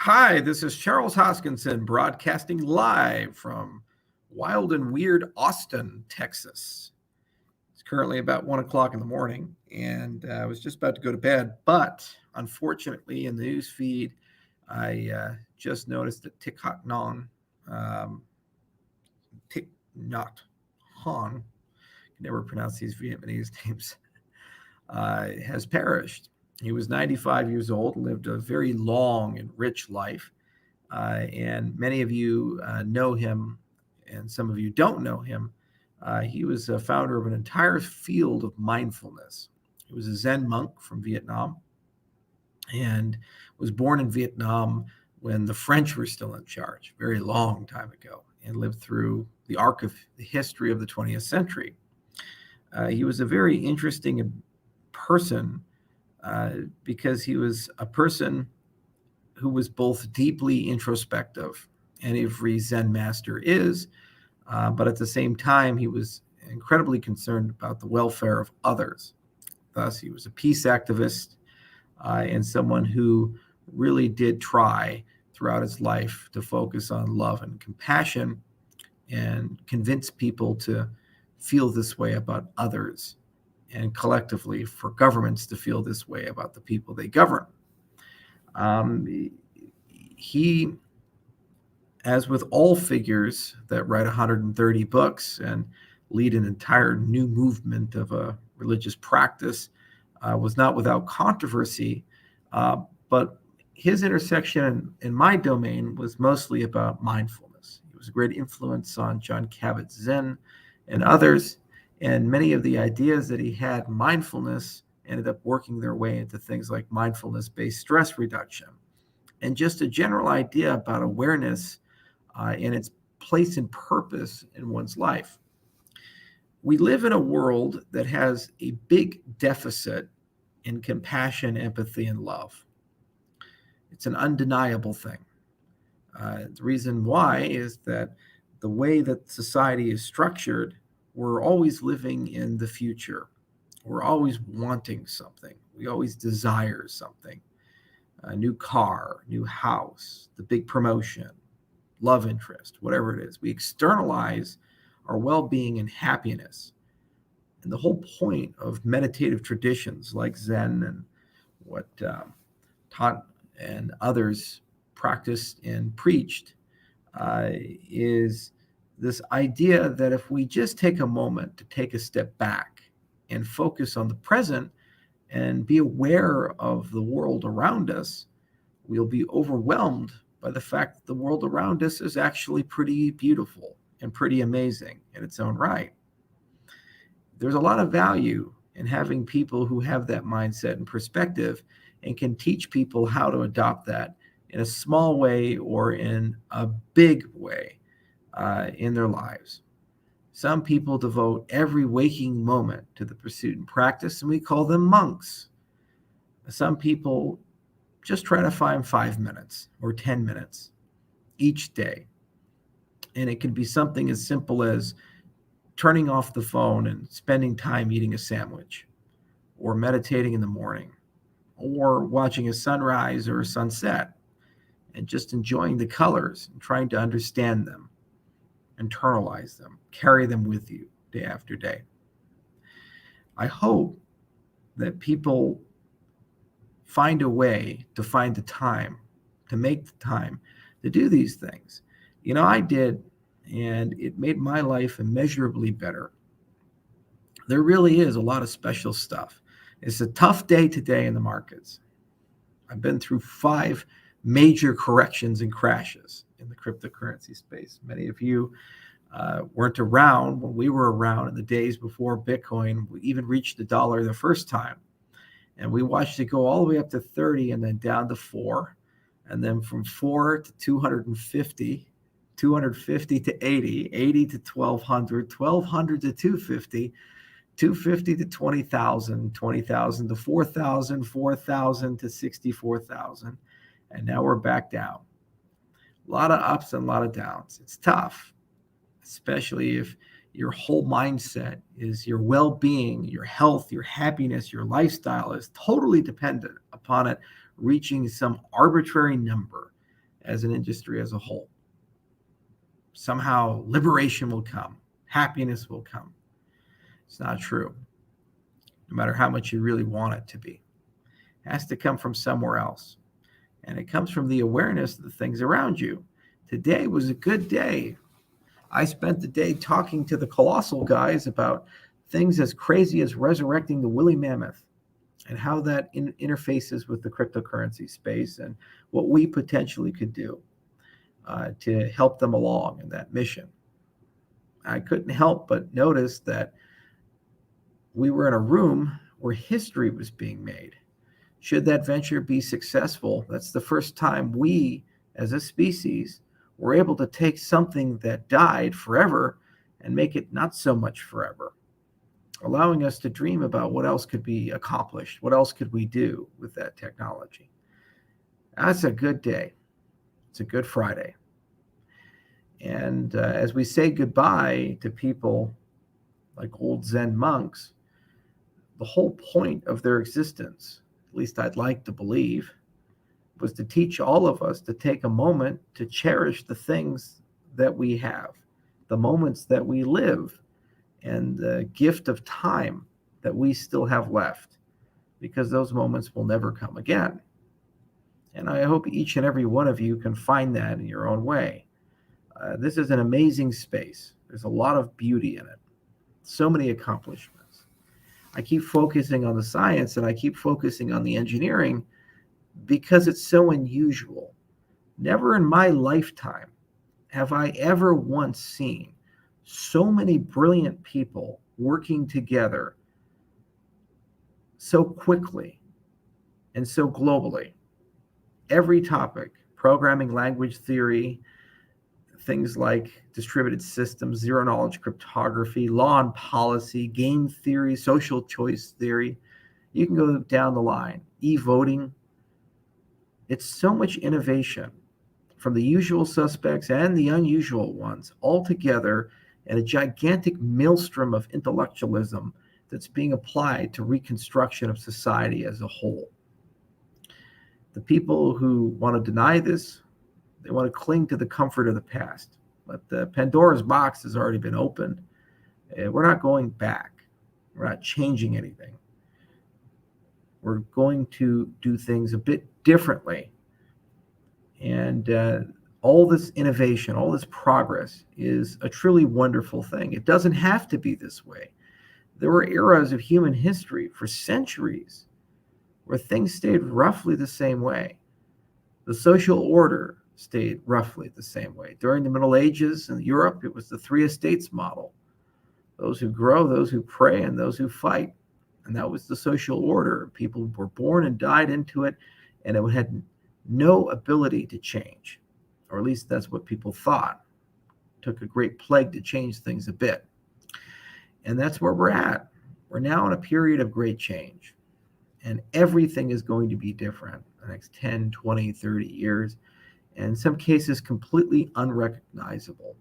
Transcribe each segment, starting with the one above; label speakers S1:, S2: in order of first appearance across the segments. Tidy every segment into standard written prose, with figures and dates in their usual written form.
S1: Hi, this is Charles Hoskinson broadcasting live from wild and weird Austin, Texas. It's currently about 1 o'clock in the morning, and I was just about to go to bed. But unfortunately, in the news feed, I just noticed that um, Thich Nhat Hanh, can never pronounce these Vietnamese names, has perished. He was 95 years old, lived a very long and rich life. And many of you know him, and some of you don't know him. He was a founder of an entire field of mindfulness. He was a Zen monk from Vietnam and was born in Vietnam when the French were still in charge, very long time ago, and lived through the arc of the history of the 20th century. He was a very interesting person because he was a person who was both deeply introspective, and every Zen master is, but at the same time, he was incredibly concerned about the welfare of others. Thus, he was a peace activist and someone who really did try throughout his life to focus on love and compassion and convince people to feel this way about others, and collectively for governments to feel this way about the people they govern. Um, he, as with all figures that write 130 books and lead an entire new movement of a religious practice, was not without controversy, but his intersection in my domain was mostly about mindfulness. He was a great influence on John Kabat-Zinn and others, and many of the ideas that he had in mindfulness ended up working their way into things like mindfulness-based stress reduction and just a general idea about awareness and its place and purpose in one's life. We live in a world that has a big deficit in compassion, empathy, and love. It's an undeniable thing. The reason why is that the way that society is structured, we're always living in the future. We're always wanting something. We always desire something. A new car, new house, the big promotion, love interest, whatever it is. We externalize our well-being and happiness. And the whole point of meditative traditions like Zen and what Thich and others practiced and preached is this idea that if we just take a moment to take a step back and focus on the present and be aware of the world around us, we'll be overwhelmed by the fact that the world around us is actually pretty beautiful and pretty amazing in its own right. There's a lot of value in having people who have that mindset and perspective and can teach people how to adopt that in a small way or in a big way in their lives. Some people devote every waking moment to the pursuit and practice, and we call them monks. Some people just try to find 5 minutes or 10 minutes each day. And it can be something as simple as turning off the phone and spending time eating a sandwich, or meditating in the morning, or watching a sunrise or a sunset, and just enjoying the colors and trying to understand them, internalize them, carry them with you day after day. I hope that people find a way to find the time, to make the time to do these things. I did, and it made my life immeasurably better. There really is a lot of special stuff. It's a tough day today in the markets. I've been through 5 major corrections and crashes in the cryptocurrency space. Many of you weren't around when we were around in the days before Bitcoin even reached the dollar the first time. And we watched it go all the way up to 30 and then down to 4. And then from 4 to 250, 250 to 80, 80 to 1200, 1200 to 250, 250 to 20,000, 20,000 to 4,000, 4,000 to 64,000. And now we're back down. A lot of ups and a lot of downs. It's tough, especially if your whole mindset is your well-being, your health, your happiness, your lifestyle is totally dependent upon it reaching some arbitrary number. as an industry as a whole. Somehow liberation will come, happiness will come. It's not true, no matter how much you really want it to be. It has to come from somewhere else. And it comes from the awareness of the things around you. Today was a good day. I spent the day talking to the colossal guys about things as crazy as resurrecting the woolly mammoth and how that interfaces with the cryptocurrency space and what we potentially could do to help them along in that mission. I couldn't help but notice that we were in a room where history was being made. Should that venture be successful, that's the first time we, as a species, were able to take something that died forever and make it not so much forever, allowing us to dream about what else could be accomplished, what else could we do with that technology. That's a good day. It's a good Friday. And as we say goodbye to people like old Zen monks, the whole point of their existence, at least I'd like to believe, was to teach all of us to take a moment to cherish the things that we have, the moments that we live, and the gift of time that we still have left, because those moments will never come again. And I hope each and every one of you can find that in your own way. This is an amazing space. There's a lot of beauty in it, so many accomplishments. I keep focusing on the science and I keep focusing on the engineering because it's so unusual. Never in my lifetime have I ever once seen so many brilliant people working together so quickly and so globally. Every topic, programming language theory, things like distributed systems, zero knowledge cryptography, law and policy, game theory, social choice theory. You can go down the line. E-voting. It's so much innovation from the usual suspects and the unusual ones all together in a gigantic maelstrom of intellectualism that's being applied to reconstruction of society as a whole. The people who want to deny this, they want to cling to the comfort of the past. But the Pandora's box has already been opened. We're not going back. We're not changing anything. We're going to do things a bit differently. And all this innovation, all this progress is a truly wonderful thing. It doesn't have to be this way. There were eras of human history for centuries where things stayed roughly the same way. The social order stayed roughly the same way. During the Middle Ages in Europe, it was the three estates model. Those who grow, those who pray, and those who fight. And that was the social order. People were born and died into it, and it had no ability to change. Or at least that's what people thought. It took a great plague to change things a bit. And that's where we're at. We're now in a period of great change. And everything is going to be different the next 10, 20, 30 years. And in some cases, completely unrecognizable.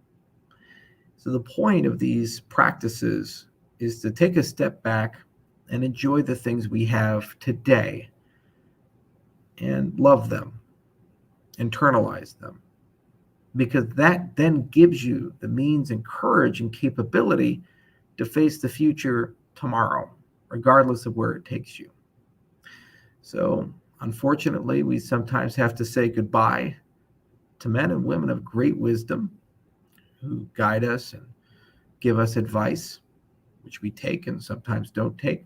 S1: So the point of these practices is to take a step back and enjoy the things we have today and love them, internalize them, because that then gives you the means and courage and capability to face the future tomorrow, regardless of where it takes you. So unfortunately, we sometimes have to say goodbye to men and women of great wisdom who guide us and give us advice, which we take and sometimes don't take.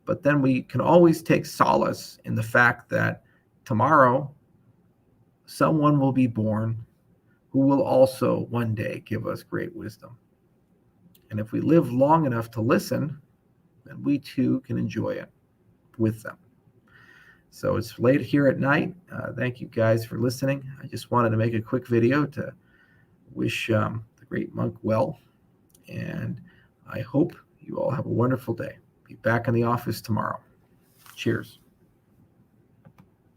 S1: But then we can always take solace in the fact that tomorrow someone will be born who will also one day give us great wisdom. And if we live long enough to listen, then we too can enjoy it with them. So it's late here at night. Thank you guys for listening. I just wanted to make a quick video to wish the great monk well. And I hope you all have a wonderful day. Be back in the office tomorrow. Cheers.